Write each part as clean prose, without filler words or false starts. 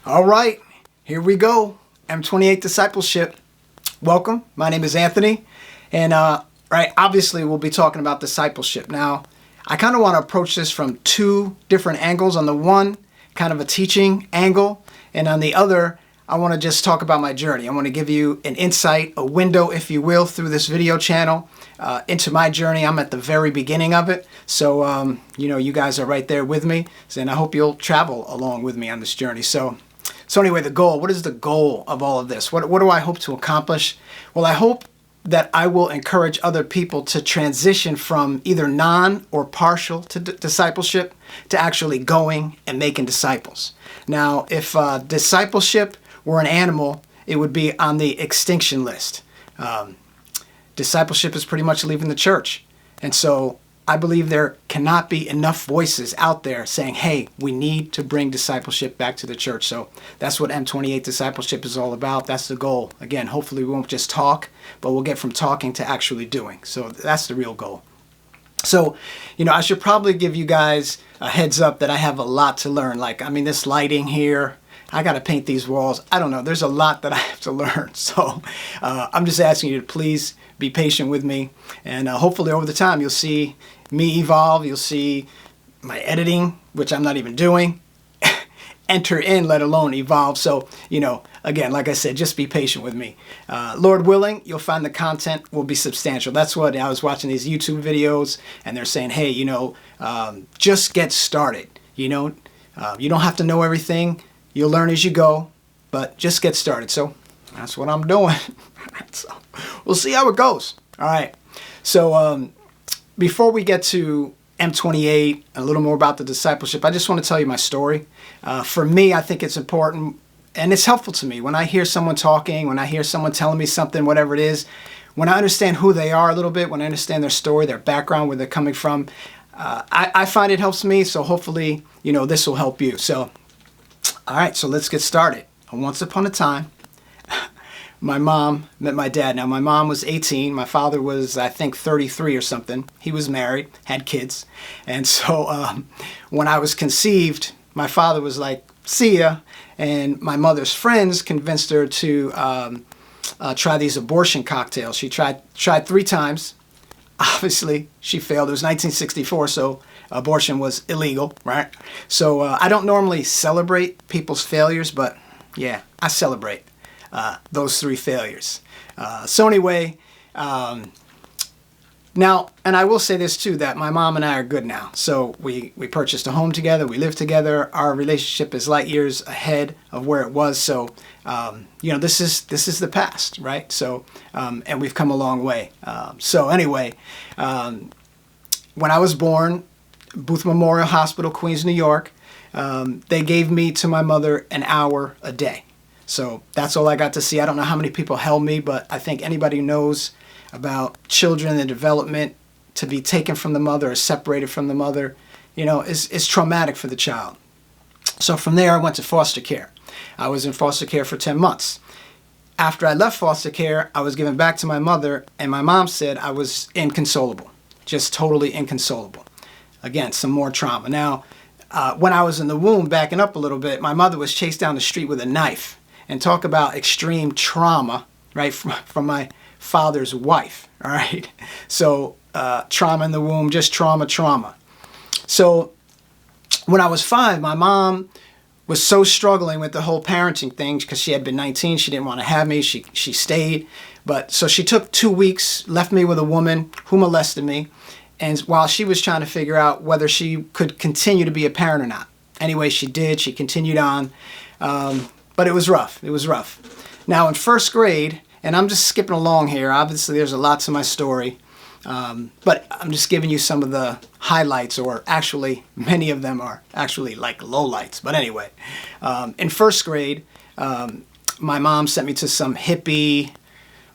All right, here we go. M28 Discipleship. Welcome. My name is Anthony. And obviously we'll be talking about discipleship. Now, I kind of want to approach this from two different angles. On the one, kind of a teaching angle. And on the other, I want to just talk about my journey. I want to give you an insight, a window, if you will, through this video channel into my journey. I'm at the very beginning of it. So, you guys are right there with me. And I hope you'll travel along with me on this journey. So anyway, the goal. What is the goal of all of this? What do I hope to accomplish? Well, I hope that I will encourage other people to transition from either non or partial to discipleship to actually going and making disciples. Now, if discipleship were an animal, it would be on the extinction list. Discipleship is pretty much leaving the church. And so I believe there cannot be enough voices out there saying, hey, we need to bring discipleship back to the church. So that's what M28 Discipleship is all about. That's the goal. Again, hopefully we won't just talk, but we'll get from talking to actually doing. So that's the real goal. So, I should probably give you guys a heads up that I have a lot to learn. This lighting here, I got to paint these walls. I don't know. There's a lot that I have to learn. So I'm just asking you to please be patient with me. And hopefully over the time, you'll see me evolve. You'll see my editing, which I'm not even doing, enter in, let alone evolve. So, again, like I said, just be patient with me. Lord willing, you'll find the content will be substantial. That's what I was watching these YouTube videos, and they're saying, hey, just get started. You don't have to know everything. You'll learn as you go, but just get started. So that's what I'm doing. So we'll see how it goes. All right. So before we get to M28 and a little more about the discipleship, I just want to tell you my story. For me, I think it's important and it's helpful to me when I hear someone talking, when I hear someone telling me something, whatever it is, when I understand who they are a little bit, when I understand their story, their background, where they're coming from, I find it helps me. So hopefully, this will help you. So, all right, so let's get started. Once upon a time, my mom met my dad. Now, my mom was 18. My father was, I think, 33 or something. He was married, had kids. And so when I was conceived, my father was like, see ya. And my mother's friends convinced her to try these abortion cocktails. She tried 3 times. Obviously, she failed. It was 1964, so abortion was illegal, right? So I don't normally celebrate people's failures, but yeah, I celebrate those 3 failures. So anyway, now, and I will say this too, that my mom and I are good now. So we purchased a home together, we live together, our relationship is light years ahead of where it was. So, this is the past, right? So, and we've come a long way. So anyway, when I was born, Booth Memorial Hospital, Queens, New York, they gave me to my mother an hour a day. So that's all I got to see. I don't know how many people held me, but I think anybody who knows about children and development to be taken from the mother or separated from the mother, is traumatic for the child. So from there, I went to foster care. I was in foster care for 10 months. After I left foster care, I was given back to my mother, and my mom said I was inconsolable, just totally inconsolable. Again, some more trauma. Now, when I was in the womb, backing up a little bit, my mother was chased down the street with a knife. And talk about extreme trauma, right, from my father's wife, all right? So trauma in the womb, just trauma. So when I was 5, my mom was so struggling with the whole parenting thing because she had been 19. She didn't want to have me. She stayed. So she took 2 weeks, left me with a woman who molested me. And while she was trying to figure out whether she could continue to be a parent or not. Anyway, she did. She continued on. But it was rough. It was rough. Now in first grade, and I'm just skipping along here. Obviously, there's a lot to my story. But I'm just giving you some of the highlights, or actually, many of them are actually like lowlights. But anyway, in first grade, my mom sent me to some hippie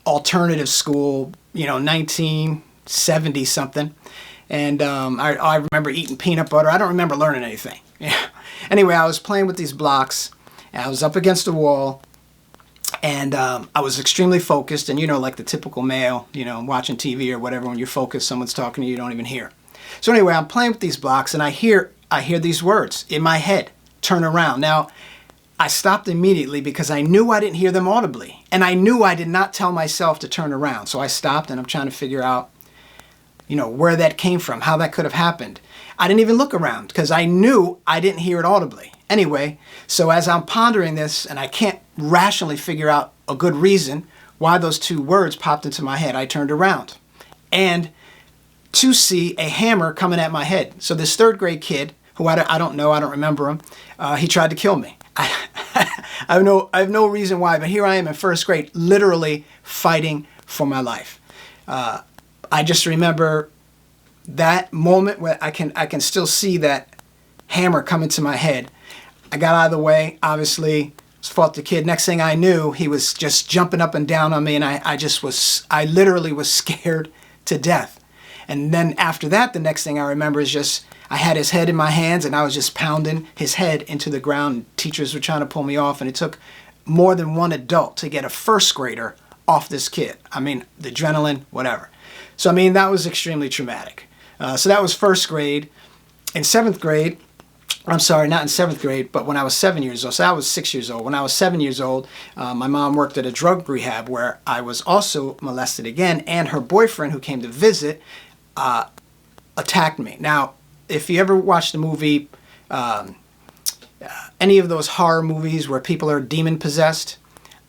alternative school, 1970 something. And I remember eating peanut butter. I don't remember learning anything. Anyway, I was playing with these blocks. And I was up against the wall, and I was extremely focused. And like the typical male, watching TV or whatever, when you're focused, someone's talking to you, you don't even hear. So anyway, I'm playing with these blocks, and I hear these words in my head, turn around. Now, I stopped immediately because I knew I didn't hear them audibly. And I knew I did not tell myself to turn around. So I stopped, and I'm trying to figure out, where that came from, how that could have happened. I didn't even look around because I knew I didn't hear it audibly. Anyway, so as I'm pondering this, and I can't rationally figure out a good reason why those two words popped into my head, I turned around and to see a hammer coming at my head. So this third grade kid, who I don't know, I don't remember him, he tried to kill me. I have no reason why, but here I am in first grade, literally fighting for my life. I just remember that moment where I can still see that hammer come into my head. I got out of the way, obviously, fought the kid. Next thing I knew, he was just jumping up and down on me, and I literally was scared to death. And then after that, the next thing I remember is just, I had his head in my hands, and I was just pounding his head into the ground. Teachers were trying to pull me off, and it took more than one adult to get a first grader off this kid. I mean, the adrenaline, whatever. So, I mean, that was extremely traumatic. So that was first grade. In seventh grade, I'm sorry, not in seventh grade, but when I was 7 years old. So I was 6 years old. When I was 7 years old, my mom worked at a drug rehab where I was also molested again, and her boyfriend, who came to visit, attacked me. Now, if you ever watched the movie, any of those horror movies where people are demon possessed,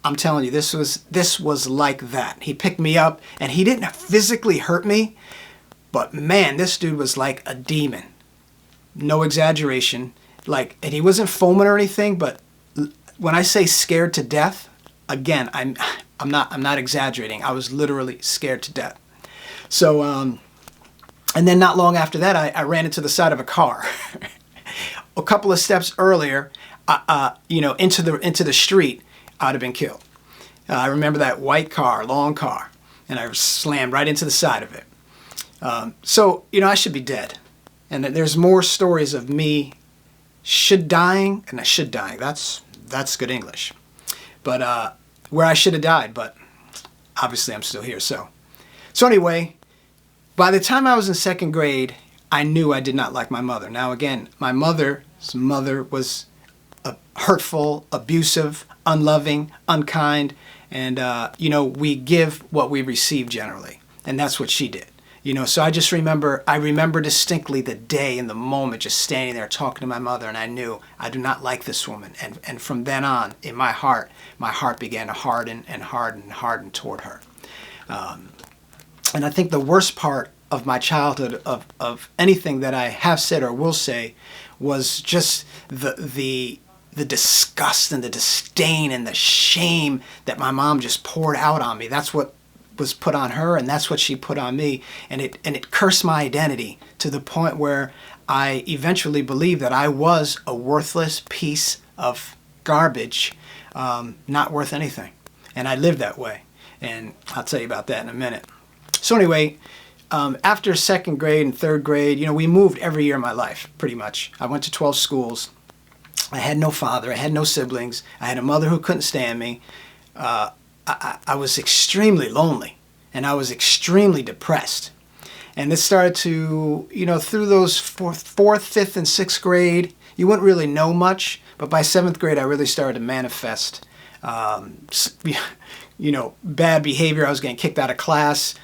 I'm telling you, this was like that. He picked me up, and he didn't physically hurt me, but man, this dude was like a demon. No exaggeration. And he wasn't foaming or anything, but when I say scared to death, again, I'm not exaggerating. I was literally scared to death. So, and then not long after that, I ran into the side of a car. A couple of steps earlier, into the street, I'd have been killed. I remember that white car, long car, and I slammed right into the side of it. So, I should be dead. And there's more stories of me dying. That's good English. But where I should have died, but obviously I'm still here. So anyway, by the time I was in second grade, I knew I did not like my mother. Now again, my mother's mother was hurtful, abusive, unloving, unkind, and we give what we receive generally, and that's what she did. So I remember distinctly the day and the moment, just standing there talking to my mother, and I knew I do not like this woman. And from then on, in my heart began to harden and harden and harden toward her. And I think the worst part of my childhood, of anything that I have said or will say, was just the disgust and the disdain and the shame that my mom just poured out on me. That's what was put on her, and that's what she put on me, and it cursed my identity to the point where I eventually believed that I was a worthless piece of garbage, not worth anything, and I lived that way, and I'll tell you about that in a minute. So anyway, after second grade and third grade, we moved every year of my life, pretty much. I went to 12 schools. I had no father. I had no siblings. I had a mother who couldn't stand me. I was extremely lonely, and I was extremely depressed. And this started to, through those fourth, fifth, and sixth grade, you wouldn't really know much, but by seventh grade, I really started to manifest, bad behavior. I was getting kicked out of class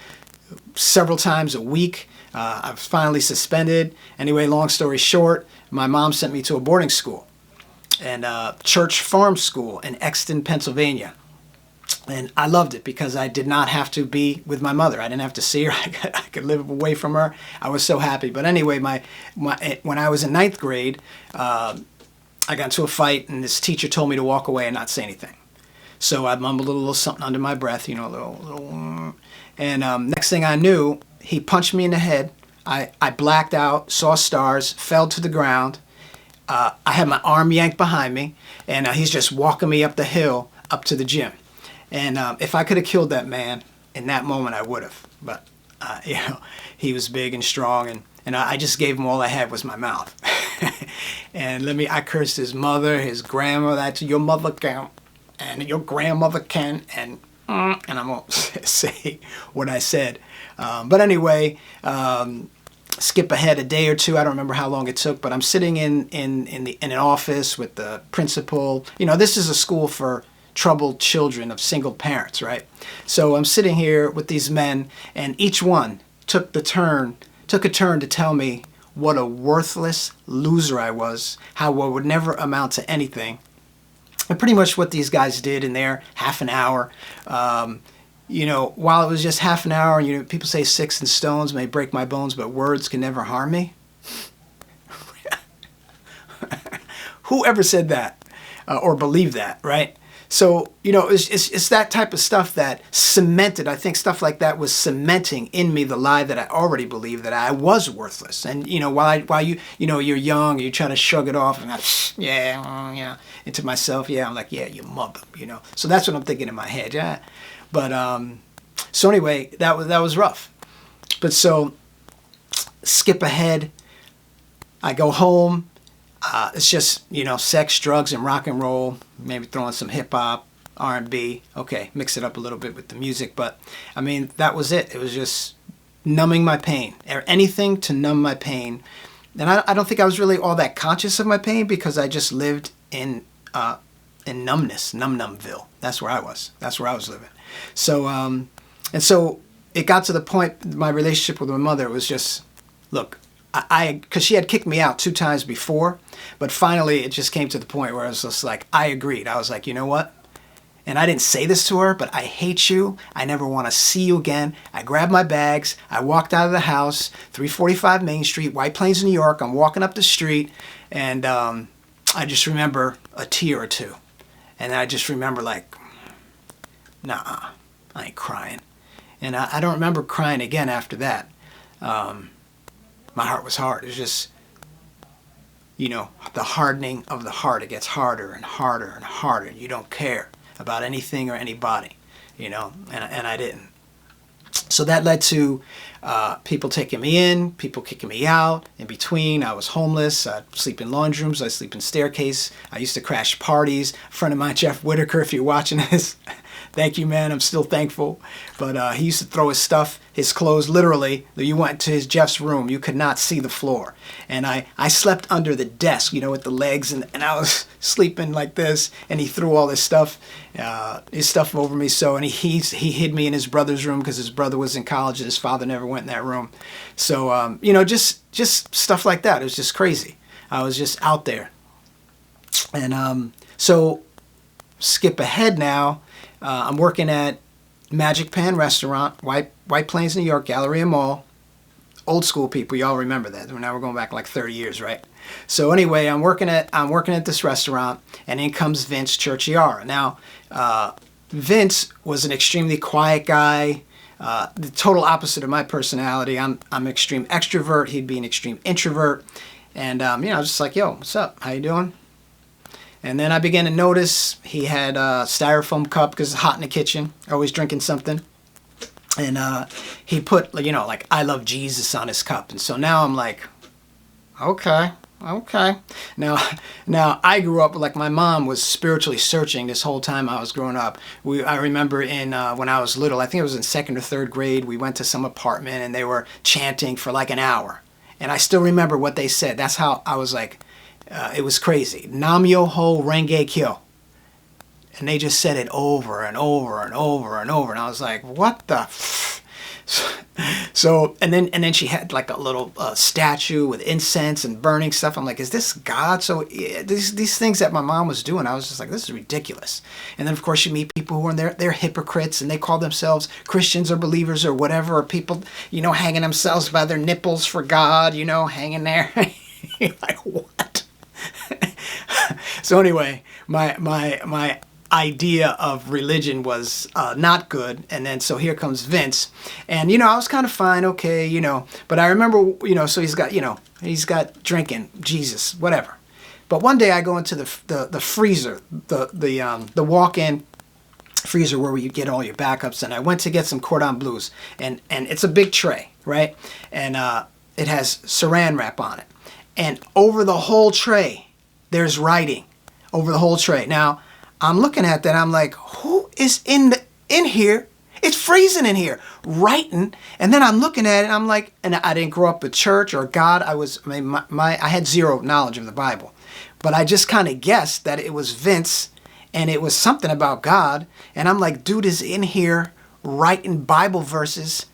several times a week. I was finally suspended. Anyway, long story short, my mom sent me to a boarding school, and church farm school in Exton, Pennsylvania. And I loved it because I did not have to be with my mother. I didn't have to see her. I could live away from her. I was so happy. But anyway, when I was in ninth grade, I got into a fight, and this teacher told me to walk away and not say anything. So I mumbled a little something under my breath, a little. And next thing I knew, he punched me in the head. I blacked out, saw stars, fell to the ground. I had my arm yanked behind me, and he's just walking me up the hill up to the gym. And if I could have killed that man in that moment, I would have. But, he was big and strong, and I just gave him all I had was my mouth. And I cursed his mother, his grandma, that your mother can, and your grandmother can, and I won't say what I said. But anyway, skip ahead a day or two. I don't remember how long it took, but I'm sitting in an office with the principal. You know, this is a school for troubled children of single parents, right? So I'm sitting here with these men, and each one took a turn to tell me what a worthless loser I was, how I would never amount to anything. And pretty much what these guys did in their half an hour, you know, while it was just half an hour, you know, people say sticks and stones may break my bones, but words can never harm me. Who ever said that or believed that, right? So, you know, it's that type of stuff that cemented, I think stuff like that was cementing in me the lie that I already believed, that I was worthless. And, you know, while you know, you're young, you try to shrug it off and yeah, into myself, yeah, I'm like, yeah, you mother, you know. So that's what I'm thinking in my head, yeah. But, so anyway, that was rough. But so, skip ahead, I go home. It's just, you know, sex, drugs, and rock and roll, maybe throwing some hip hop, R&B. Okay, mix it up a little bit with the music. But, I mean, that was it. It was just numbing my pain, or anything to numb my pain. And I don't think I was really all that conscious of my pain because I just lived in numbness, numbville. That's where I was. That's where I was living. So, and so it got to the point, my relationship with my mother was just, look, because she had kicked me out 2 times before, but finally it just came to the point where I was just like, I agreed. I was like, you know what? And I didn't say this to her, but I hate you. I never want to see you again. I grabbed my bags. I walked out of the house, 345 Main Street, White Plains, New York. I'm walking up the street, and I just remember a tear or two. And I just remember like, nah, I ain't crying. And I don't remember crying again after that. My heart was hard. It was just, you know, the hardening of the heart. It gets harder and harder and harder. You don't care about anything or anybody, you know, and I didn't. So that led to people taking me in, people kicking me out. In between, I was homeless. I'd sleep in laundry rooms. I'd sleep in staircase. I used to crash parties. A friend of mine, Jeff Whitaker, if you're watching this, thank you, man. I'm still thankful. But he used to throw his stuff, his clothes, literally. You went to Jeff's room. You could not see the floor. And I slept under the desk, you know, with the legs. And I was sleeping like this. And he threw all his stuff over me. So, and he hid me in his brother's room because his brother was in college and his father never went in that room. So, you know, just stuff like that. It was just crazy. I was just out there. And so skip ahead now. I'm working at Magic Pan Restaurant, White Plains, New York, Galleria Mall. Old school people, y'all remember that. Now we're going back like 30 years, right? So anyway, I'm working at this restaurant, and in comes Vince Churchiara. Now, Vince was an extremely quiet guy, the total opposite of my personality. I'm extreme extrovert. He'd be an extreme introvert. And, you know, I was just like, yo, what's up? How you doing? And then I began to notice he had a styrofoam cup because it's hot in the kitchen, always drinking something. And he put, you know, like, I love Jesus on his cup. And so now I'm like, okay. Now I grew up, like, my mom was spiritually searching this whole time I was growing up. I remember when I was little, I think it was in 2nd or 3rd grade, we went to some apartment and they were chanting for like an hour. And I still remember what they said. That's how I was like, it was crazy. Nam Myoho Renge Kyo. And they just said it over and over and over and over. And I was like, what the So, and then she had like a little statue with incense and burning stuff. I'm like, is this God? So these things that my mom was doing, I was just like, this is ridiculous. And then of course you meet people who are they're hypocrites and they call themselves Christians or believers or whatever, or people, you know, hanging themselves by their nipples for God, you know, hanging there. You're like, what? So anyway, my idea of religion was not good. And then so here comes Vince, and you know, I was kind of fine, okay, you know, but I remember, you know, so he's got drinking, Jesus, whatever. But one day I go into the freezer, the walk-in freezer where you get all your backups, and I went to get some cordon bleus, and it's a big tray, right? And it has saran wrap on it, and over the whole tray there's writing over the whole tray. Now I'm looking at that, I'm like, who is in here It's freezing in here, writing. And then I'm looking at it, and I'm like, and I didn't grow up with church or God. I had zero knowledge of the Bible. But I just kind of guessed that it was Vince and it was something about God. And I'm like, dude is in here writing Bible verses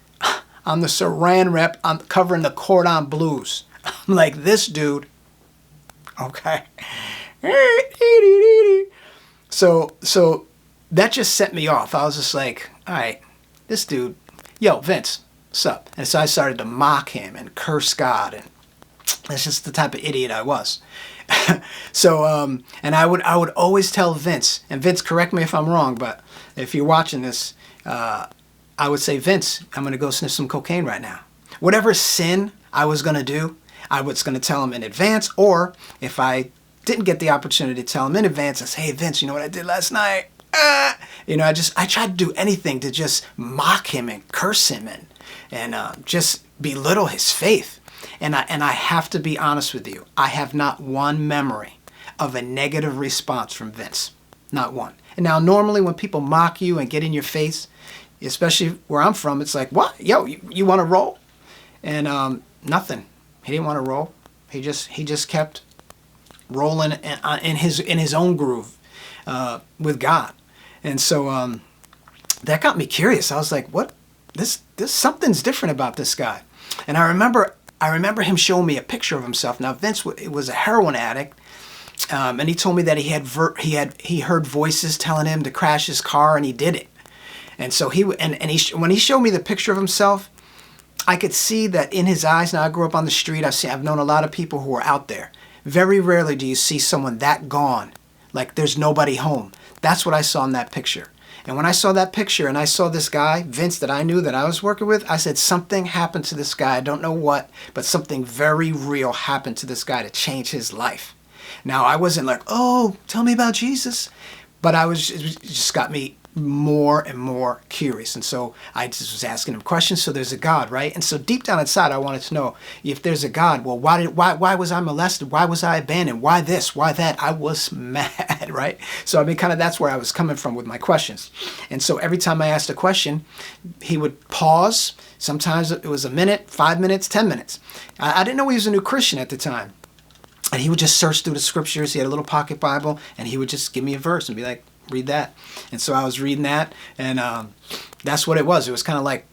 on the saran wrap, I'm covering the cordon blues. I'm like, this dude, okay. So that just set me off. I was just like, all right, this dude, yo, Vince, what's up? And so I started to mock him and curse God, and that's just the type of idiot I was. And I would always tell Vince, and Vince, correct me if I'm wrong, but if you're watching this, I would say, Vince, I'm going to go sniff some cocaine right now. Whatever sin I was going to do, I was going to tell him in advance, or if I didn't get the opportunity to tell him in advance, I say, hey, Vince, you know what I did last night? I tried to do anything to just mock him and curse him and just belittle his faith. And I have to be honest with you. I have not one memory of a negative response from Vince. Not one. And now normally when people mock you and get in your face, especially where I'm from, it's like, what? Yo, you want to roll? And nothing. He didn't want to roll. He just kept rolling in his own groove with God. And so that got me curious. I was like, what? This something's different about this guy. And I remember him showing me a picture of himself. Now Vince was a heroin addict, and he told me that he heard voices telling him to crash his car, and he did it. And so when he showed me the picture of himself, I could see that in his eyes. Now I grew up on the street. I've known a lot of people who are out there. Very rarely do you see someone that gone, like there's nobody home. That's what I saw in that picture. And when I saw that picture and I saw this guy, Vince, that I knew that I was working with, I said, something happened to this guy. I don't know what, but something very real happened to this guy to change his life. Now, I wasn't like, oh, tell me about Jesus. But it just got me more and more curious. And so I just was asking him questions. So there's a God, right? And so deep down inside, I wanted to know, if there's a God, well, why was I molested? Why was I abandoned? Why this? Why that? I was mad, right? So kind of that's where I was coming from with my questions. And so every time I asked a question, he would pause. Sometimes it was a minute, 5 minutes, 10 minutes. I didn't know he was a new Christian at the time. And he would just search through the scriptures. He had a little pocket Bible, and he would just give me a verse and be like, read that. And so I was reading that, and that's what it was. It was kind of like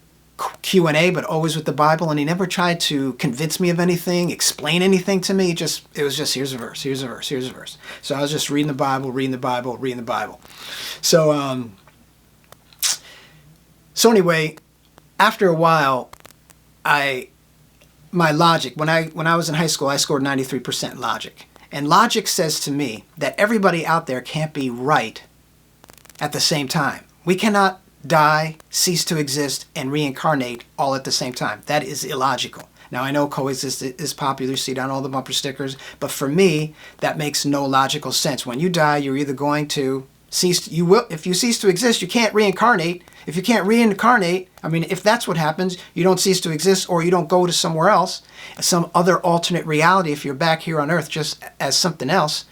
Q&A, but always with the Bible. And he never tried to convince me of anything, explain anything to me. It was just, here's a verse, here's a verse, here's a verse. So I was just reading the Bible, reading the Bible, reading the Bible. So anyway, after a while, my logic, when I was in high school, I scored 93% logic. And logic says to me that everybody out there can't be right at the same time. We cannot die, cease to exist, and reincarnate all at the same time. That is illogical. Now, I know coexist is popular, you see it on all the bumper stickers, but for me, that makes no logical sense. When you die, you're either going to if you cease to exist, you can't reincarnate. If you can't reincarnate, if that's what happens, you don't cease to exist, or you don't go to somewhere else, some other alternate reality if you're back here on earth just as something else.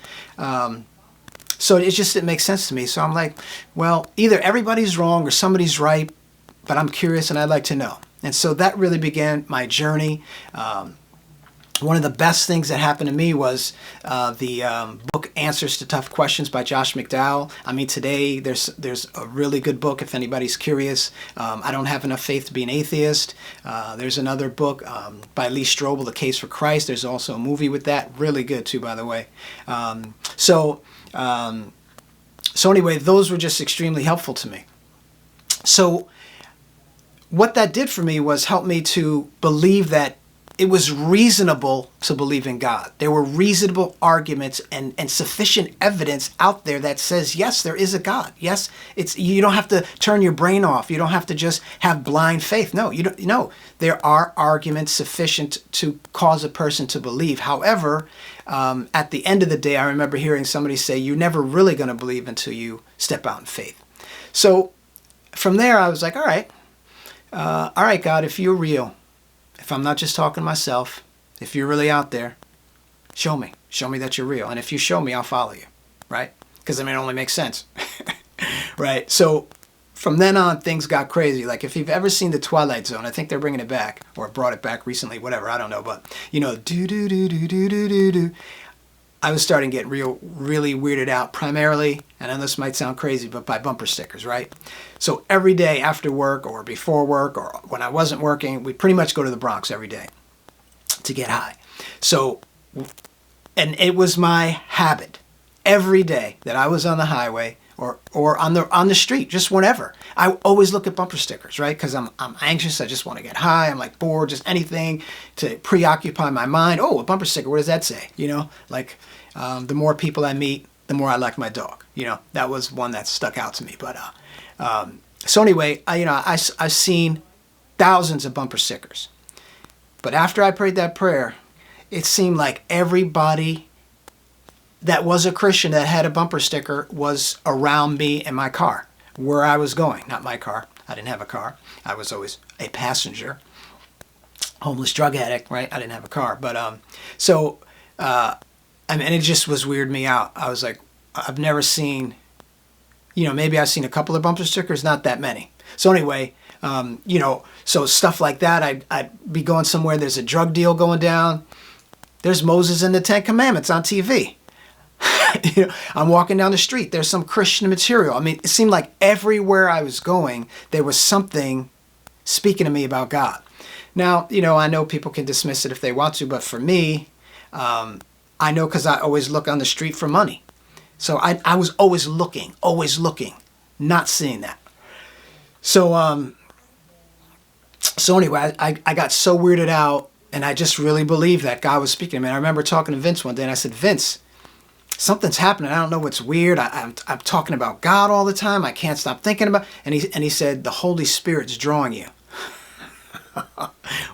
So it makes sense to me. So I'm like, well, either everybody's wrong or somebody's right, but I'm curious and I'd like to know. And so that really began my journey. One of the best things that happened to me was the book Answers to Tough Questions by Josh McDowell. Today there's a really good book if anybody's curious. I Don't Have Enough Faith to Be an Atheist. There's another book by Lee Strobel, The Case for Christ. There's also a movie with that. Really good too, by the way. So anyway, those were just extremely helpful to me. So what that did for me was help me to believe that it was reasonable to believe in God. There were reasonable arguments and sufficient evidence out there that says, yes, there is a God. Yes, you don't have to turn your brain off. You don't have to just have blind faith. No, you don't. No, there are arguments sufficient to cause a person to believe. However, at the end of the day, I remember hearing somebody say, you're never really going to believe until you step out in faith. So from there, I was like, all right, God, if you're real, if I'm not just talking to myself, if you're really out there, show me that you're real. And if you show me, I'll follow you, right? Because it only makes sense, right? So from then on, things got crazy. Like if you've ever seen The Twilight Zone, I think they're bringing it back or brought it back recently, whatever, I don't know. But, you know, do, do, do, do, do, do, do, do. I was starting to get really weirded out primarily, and I know this might sound crazy, but by bumper stickers, right? So every day after work or before work or when I wasn't working, we pretty much go to the Bronx every day to get high. So, and it was my habit every day that I was on the highway or on the street, just whenever. I always look at bumper stickers, right? Because I'm anxious. I just want to get high. I'm like bored, just anything to preoccupy my mind. Oh, a bumper sticker. What does that say? You know, like the more people I meet, the more I like my dog. You know, that was one that stuck out to me. But so anyway, I've seen thousands of bumper stickers. But after I prayed that prayer, it seemed like everybody that was a Christian that had a bumper sticker was around me in my car, where I was going. Not my car. I didn't have a car. I was always a passenger. Homeless drug addict, right? I didn't have a car. But I mean, it just was weirding me out. I was like, I've never seen, maybe I've seen a couple of bumper stickers, not that many. So anyway, so stuff like that, I'd be going somewhere, there's a drug deal going down. There's Moses and the Ten Commandments on TV. I'm walking down the street. There's some Christian material. I mean, it seemed like everywhere I was going, there was something speaking to me about God. Now, I know people can dismiss it if they want to, but for me, I know because I always look on the street for money. So I was always looking, not seeing that. So anyway, I got so weirded out, and I just really believed that God was speaking to me. And I remember talking to Vince one day, and I said, Vince, something's happening. I don't know what's weird. I'm talking about God all the time. I can't stop thinking about. And he said, the Holy Spirit's drawing you.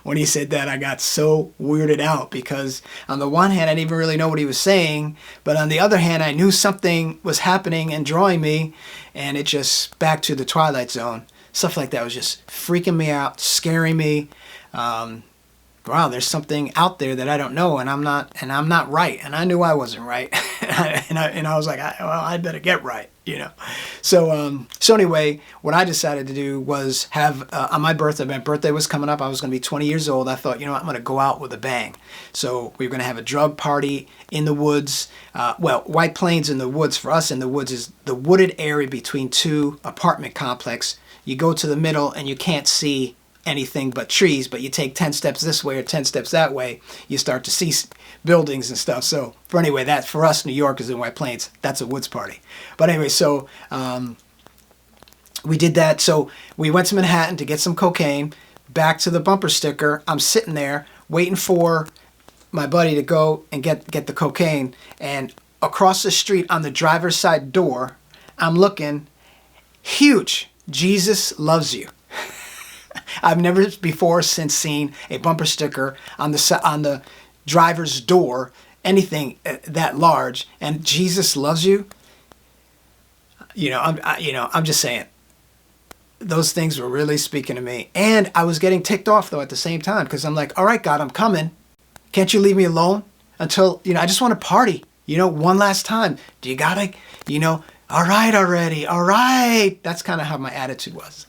When he said that, I got so weirded out because on the one hand, I didn't even really know what he was saying. But on the other hand, I knew something was happening and drawing me. And it just, back to the Twilight Zone, stuff like that was just freaking me out, scaring me. Wow, there's something out there that I don't know, and I'm not right. And I knew I wasn't right. and I was like, I better get right, So anyway, what I decided to do was have, on my birthday was coming up. I was going to be 20 years old. I thought, I'm going to go out with a bang. So we were going to have a drug party in the woods. White Plains in the woods, for us in the woods, is the wooded area between two apartment complexes. You go to the middle and you can't see anything but trees, but you take 10 steps this way or 10 steps that way, you start to see buildings and stuff. So anyway, that for us, New York is in White Plains. That's a woods party. But anyway, so we did that. So we went to Manhattan to get some cocaine, back to the bumper sticker. I'm sitting there waiting for my buddy to go and get the cocaine. And across the street on the driver's side door, I'm looking, huge, Jesus loves you. I've never before since seen a bumper sticker on the driver's door, anything that large, and Jesus loves you. I'm just saying, those things were really speaking to me, and I was getting ticked off though at the same time because I'm like, all right, God, I'm coming. Can't you leave me alone until I just want to party. One last time. Do you gotta, all right already, all right. That's kind of how my attitude was.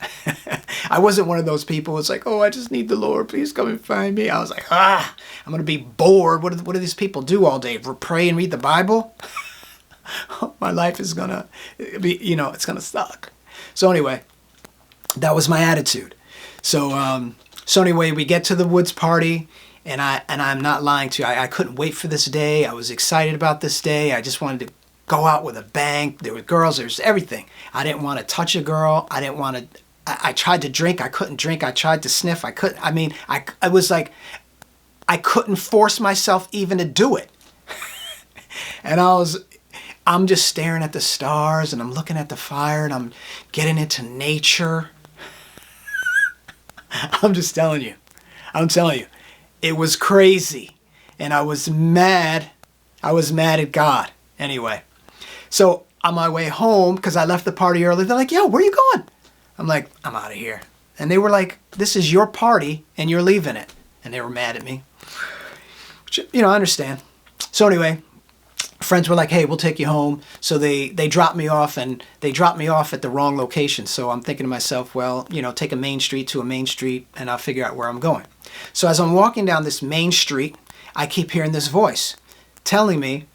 I wasn't one of those people who's like, oh, I just need the Lord. Please come and find me. I was like, I'm going to be bored. What do these people do all day? Pray and read the Bible? My life is going to be, it's going to suck. So anyway, that was my attitude. So anyway, we get to the woods party. And I'm not lying to you. I couldn't wait for this day. I was excited about this day. I just wanted to go out with a bang. There were girls. There was everything. I didn't want to touch a girl. I didn't want to. I tried to drink. I couldn't drink. I tried to sniff. I couldn't. I mean, I was like, I couldn't force myself even to do it. And I'm just staring at the stars and I'm looking at the fire and I'm getting into nature. I'm just telling you. It was crazy. And I was mad. I was mad at God. Anyway. So on my way home, because I left the party early, they're like, yo, where are you going? I'm like, I'm out of here. And they were like, this is your party and you're leaving it. And they were mad at me. Which, I understand. So anyway, friends were like, hey, we'll take you home. So they dropped me off, and they dropped me off at the wrong location. So I'm thinking to myself, well, take a main street to a main street and I'll figure out where I'm going. So as I'm walking down this main street, I keep hearing this voice telling me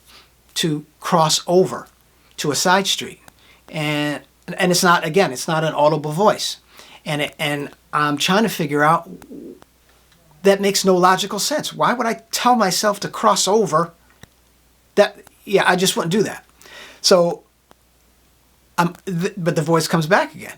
to cross over to a side street. And it's not an audible voice. And I'm trying to figure out, that makes no logical sense. Why would I tell myself to cross over? I just wouldn't do that. So, but the voice comes back again.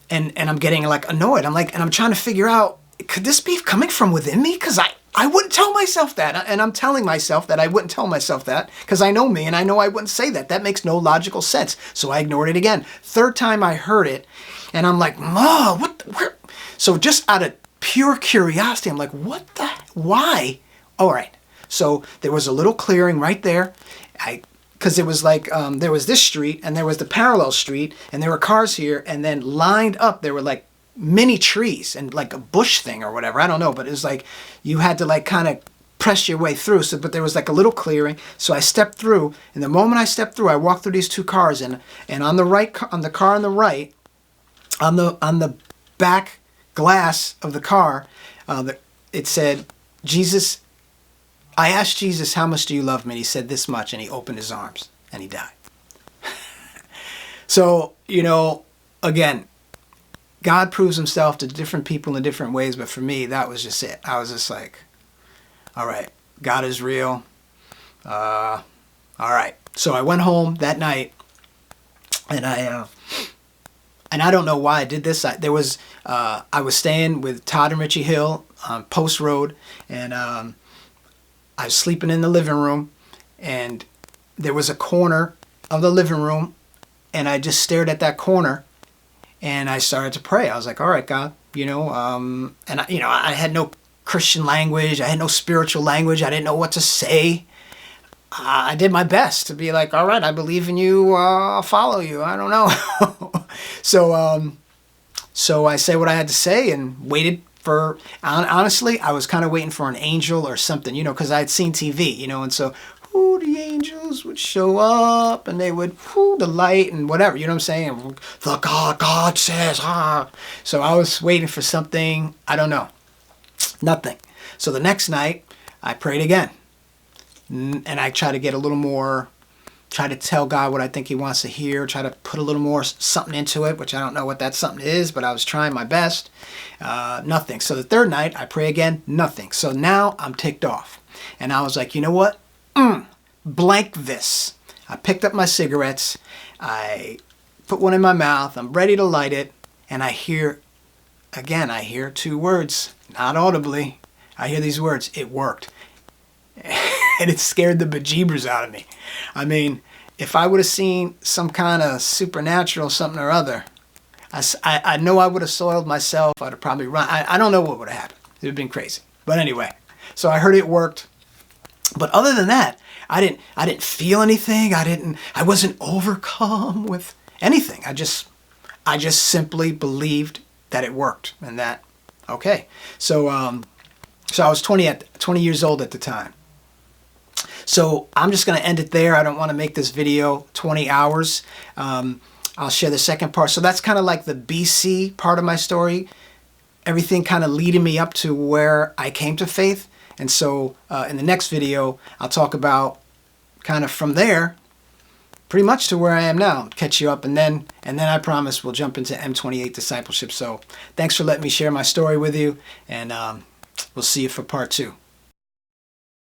And I'm getting like annoyed. I'm trying to figure out, could this be coming from within me? Because I wouldn't tell myself that. And I'm telling myself that I wouldn't tell myself that because I know me and I know I wouldn't say that. That makes no logical sense. So I ignored it again. Third time I heard it and I'm like, Ma, where? So just out of pure curiosity, I'm like, why? All right. So there was a little clearing right there. Because it was like, there was this street and there was the parallel street and there were cars here, and then lined up there were like mini trees and like a bush thing or whatever. I don't know, but it was like you had to like kind of press your way through. So, but there was like a little clearing. So I stepped through, and the moment I stepped through, I walked through these two cars, and on the right, on the car on the right, on the back glass of the car, it said, Jesus. I asked Jesus, how much do you love me? And he said this much, and he opened his arms and he died. So, again, God proves himself to different people in different ways. But for me, that was just it. I was just like, all right, God is real. All right. So I went home that night, and I don't know why I did this. I was staying with Todd and Richie Hill on Post Road, and I was sleeping in the living room, and there was a corner of the living room, and I just stared at that corner, and I started to pray. I was like, all right, God, I had no Christian language. I had no spiritual language. I didn't know what to say. I did my best to be like, all right, I believe in you. I'll follow you. I don't know. So I say what I had to say and waited. Honestly, I was kind of waiting for an angel or something, because I had seen TV, and so the angels would show up and they would, the light and whatever, you know what I'm saying? The God says, So I was waiting for something, I don't know, nothing. So the next night, I prayed again, and I tried to get a little more, try to tell God what I think he wants to hear, try to put a little more something into it, which I don't know what that something is, but I was trying my best. Nothing. So the third night, I pray again, nothing. So now I'm ticked off. And I was like, you know what? Blank this. I picked up my cigarettes. I put one in my mouth. I'm ready to light it. And I hear two words, not audibly. I hear these words, it worked. And it scared the bejeebers out of me. I mean, if I would have seen some kind of supernatural something or other, I know I would have soiled myself. I'd have probably run. I don't know what would have happened. It would have been crazy. But anyway, so I heard it worked. But other than that, I didn't feel anything. I wasn't overcome with anything. I just simply believed that it worked, and that, okay. So I was 20 years old at the time. So I'm just going to end it there. I don't want to make this video 20 hours. I'll share the second part. So that's kind of like the BC part of my story. Everything kind of leading me up to where I came to faith. And so in the next video, I'll talk about kind of from there, pretty much to where I am now. Catch you up, and then I promise we'll jump into M28 discipleship. So thanks for letting me share my story with you, and we'll see you for part 2.